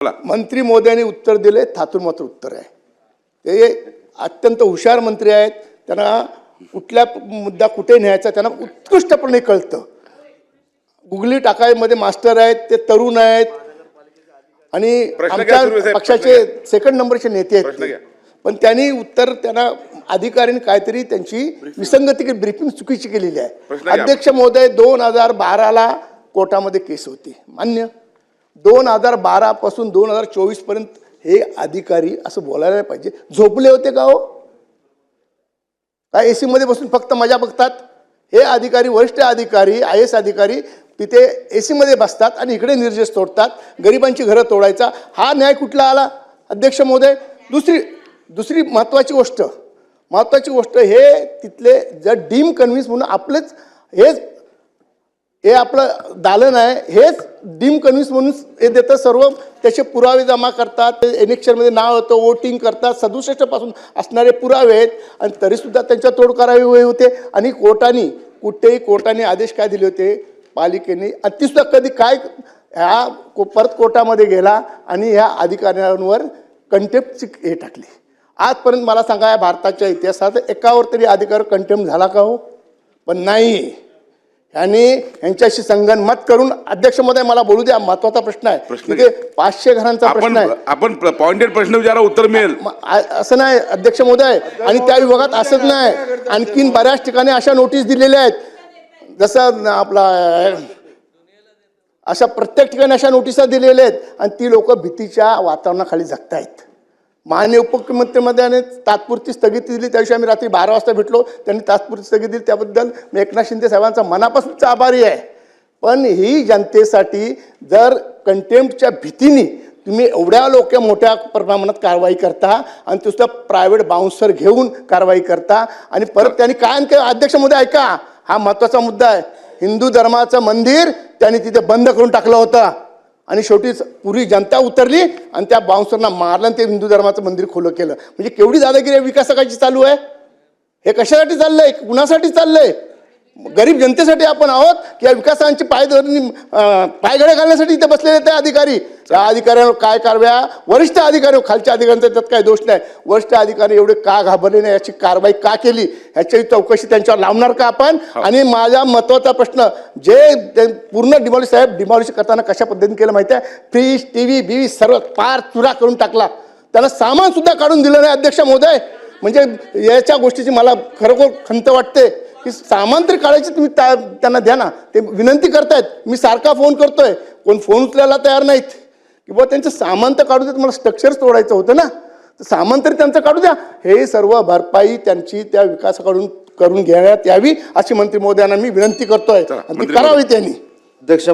मंत्री मोदयांनी उत्तर दिले, थातूर मात्र उत्तर आहे. ते अत्यंत हुशार मंत्री आहेत, त्यांना कुठला मुद्दा कुठे न्यायचा त्यांना उत्कृष्टपणे कळतं. गुगली टाकायमध्ये मास्टर आहेत, ते तरुण आहेत आणि आमच्या पक्षाचे सेकंड नंबरचे नेते आहेत ते. पण त्यांनी उत्तर त्यांना अधिकाऱ्यांनी काहीतरी त्यांची विसंगती ब्रीफिंग चुकीची केलेली आहे. अध्यक्ष महोदय 2012ला कोर्टामध्ये केस होती, मान्य. 2012 पासून 2024 पर्यंत हे अधिकारी असं बोलायला पाहिजे. झोपले होते का हो? काय एसी मध्ये बसून फक्त मजा बघतात? हे अधिकारी, वरिष्ठ अधिकारी, IAS अधिकारी तिथे एसी मध्ये बसतात आणि इकडे निर्देश तोडतात, गरिबांची घरं तोडायचा. हा न्याय कुठला आला अध्यक्ष महोदय? दुसरी महत्वाची गोष्ट हे तिथले जर डीम कन्व्हिन्स म्हणून आपलेच हे आपलं दालन आहे, हेच डीम कन्व्हिन्स म्हणून हे देतं. सर्व त्याचे पुरावे जमा करतात, इलेक्शनमध्ये नाव होतं, वोटिंग करतात, 67 पासून असणारे पुरावे आहेत आणि तरीसुद्धा त्यांच्या तोड करावी होते. आणि कोर्टाने आदेश काय दिले होते पालिकेने, आणि ती सुद्धा कधी काय ह्या परत कोर्टामध्ये गेला आणि ह्या अधिकाऱ्यांवर कंटेम्प्टची हे टाकली. आजपर्यंत मला सांगा, भारताच्या इतिहासात एकावर तरी अधिकार कंटेम्प्ट झाला का हो? पण नाही. आणि यांच्याशी संगनमत करून अध्यक्ष महोदय मला बोलू द्या, महत्वाचा प्रश्न आहे. तिथे 500 घरांचा प्रश्न आहे. आपण पॉइंटेड प्रश्न विचारा, उत्तर मिळेल असं नाही अध्यक्ष महोदय. आणि त्या विभागात असंच नाही, आणखीन बऱ्याच ठिकाणी अशा नोटीस दिलेल्या आहेत. जसं आपला अशा प्रत्येक ठिकाणी अशा नोटिसा दिलेल्या आहेत आणि ती लोक भीतीच्या वातावरणाखाली जगतायत. माननीय उपमुख्यमंत्र्यांनी तात्पुरती स्थगिती दिली, त्याविषयी आम्ही रात्री 12 वाजता भेटलो, त्यांनी तात्पुरती स्थगिती दिली, त्याबद्दल मी एकनाथ शिंदे साहेबांचा मनापासूनच आभारी आहे. पण ही जनतेसाठी जर कंटेम्प्टच्या भीतीने तुम्ही एवढ्या मोठ्या प्रमाणात कारवाई करता आणि तुझं प्रायव्हेट बाउन्सर घेऊन कारवाई करता आणि परत त्यांनी काय अध्यक्ष महोदय ऐका, हा महत्वाचा मुद्दा आहे. हिंदू धर्माचं मंदिर त्यांनी तिथे बंद करून टाकलं होतं आणि शेवटी पुरी जनता उतरली आणि त्या बाउन्सरना मारलं आणि ते हिंदू धर्माचं मंदिर खुलं केलं. म्हणजे केवढी दादागिरी विकासाची चालू आहे. हे कशासाठी चाललंय, कुणासाठी चाललंय? गरीब जनतेसाठी आपण आहोत की या विकासांची पायघड्या घालण्यासाठी इथे बसलेले ते अधिकारी? त्या अधिकाऱ्यांवर काय कारवाया, वरिष्ठ अधिकारी, खालच्या अधिकाऱ्यांचा त्यात काही दोष नाही, वरिष्ठ अधिकारी एवढे का घाबरले नाही, याची कारवाई का केली, ह्याची चौकशी त्यांच्यावर लावणार का आपण? आणि माझा महत्वाचा प्रश्न, जे पूर्ण डिमॉलिश करताना कशा पद्धतीने केलं माहिती आहे? फ्रीज, TV, बीवी सर्व पार चुरा करून टाकला. त्यांना सामान सुद्धा काढून दिलं नाही अध्यक्ष महोदय. म्हणजे याच्या गोष्टीची मला खरोखर खंत वाटते की सामान तरी काढायची तुम्ही त्यांना द्या ना. ते विनंती करतायत, मी सारखा फोन करतोय, कोण फोन उचलायला तयार नाहीत. की बुवा त्यांचं सामान तर काढू देत, मला स्ट्रक्चरच तोडायचं होतं ना, तर सामान तरी त्यांचं काढू द्या. हे सर्व भरपाई त्यांची त्या विकासाकडून करून घेण्यात यावी अशी मंत्री महोदयांना मी विनंती करतोय आणि ती करावी त्यांनी. अध्यक्ष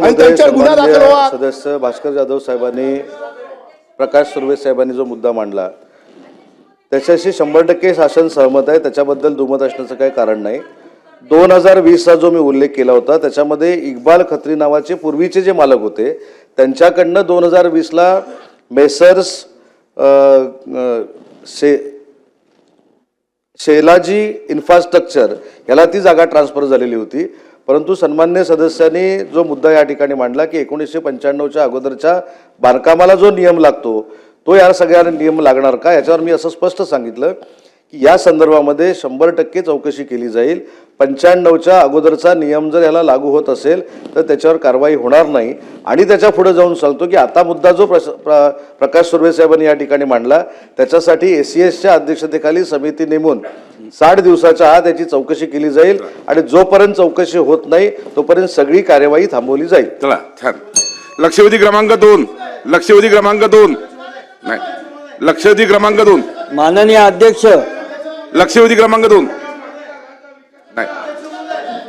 सदस्य भास्कर जाधव साहेबांनी, प्रकाश सुर्वे साहेबांनी जो मुद्दा मांडला त्याच्याशी 100% शासन सहमत आहे, त्याच्याबद्दल दुमत असण्याचं काही कारण नाही. 2020चा जो मी उल्लेख केला होता त्याच्यामध्ये इक्बाल खत्री नावाचे पूर्वीचे जे मालक होते त्यांच्याकडनं 2020ला मेसर्स शेलाजी इन्फ्रास्ट्रक्चर याला ती जागा ट्रान्सफर झालेली होती. परंतु सन्मान्य सदस्यांनी जो मुद्दा या ठिकाणी मांडला की 1995च्या अगोदरच्या बांधकामाला जो नियम लागतो तो या सगळ्यांना नियम लागणार का, याच्यावर मी असं स्पष्ट सांगितलं की या संदर्भामध्ये 100% चौकशी केली जाईल. 95च्या अगोदरचा नियम जर याला लागू होत असेल तर त्याच्यावर कारवाई होणार नाही. आणि त्याच्या पुढे जाऊन सांगतो की आता मुद्दा जो प्रकाश सुर्वे साहेबांनी या ठिकाणी मांडला त्याच्यासाठी ACSच्या अध्यक्षतेखाली समिती नेमून 60 दिवसाच्या आत त्याची चौकशी केली जाईल आणि जोपर्यंत चौकशी होत नाही तोपर्यंत सगळी कार्यवाही थांबवली जाईल. चला छान. लक्षवेधी क्रमांक 2 लक्षवेधी क्रमांक 2 नाही, लक्षवेधी क्रमांक 2 माननीय अध्यक्ष, लक्षवेधी क्रमांक 2 नाही.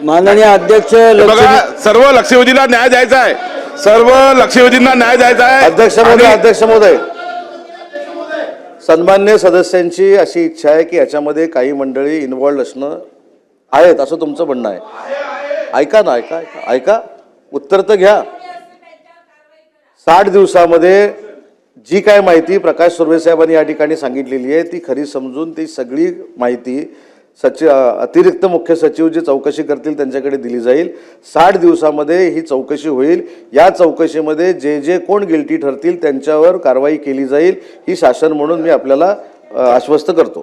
माननीय अध्यक्ष, बघा, सर्व लक्षवेधीला न्याय द्यायचा आहे, सर्व लक्षवेधींना न्याय द्यायचा आहे. अध्यक्ष महोदय, सन्मान्य सदस्यांची अशी इच्छा आहे की याच्यामध्ये काही मंडळी इन्व्हॉल्ड असणं आहेत असं तुमचं म्हणणं आहे. ऐका ना, ऐका, उत्तर तर घ्या. 60 दिवसामध्ये जी काय माहिती प्रकाश सुर्वे साहेबांनी या ठिकाणी सांगितलेली आहे ती खरी समजून ती सगळी माहिती अतिरिक्त मुख्य सचिव जे चौकशी करतील त्यांच्याकडे दिली जाईल. 60 दिवसामध्ये ही चौकशी होईल. या चौकशीमध्ये जे जे कोण गिल्टी ठरतील त्यांच्यावर कारवाई केली जाईल ही शासन म्हणून मी आपल्याला आश्वस्त करतो.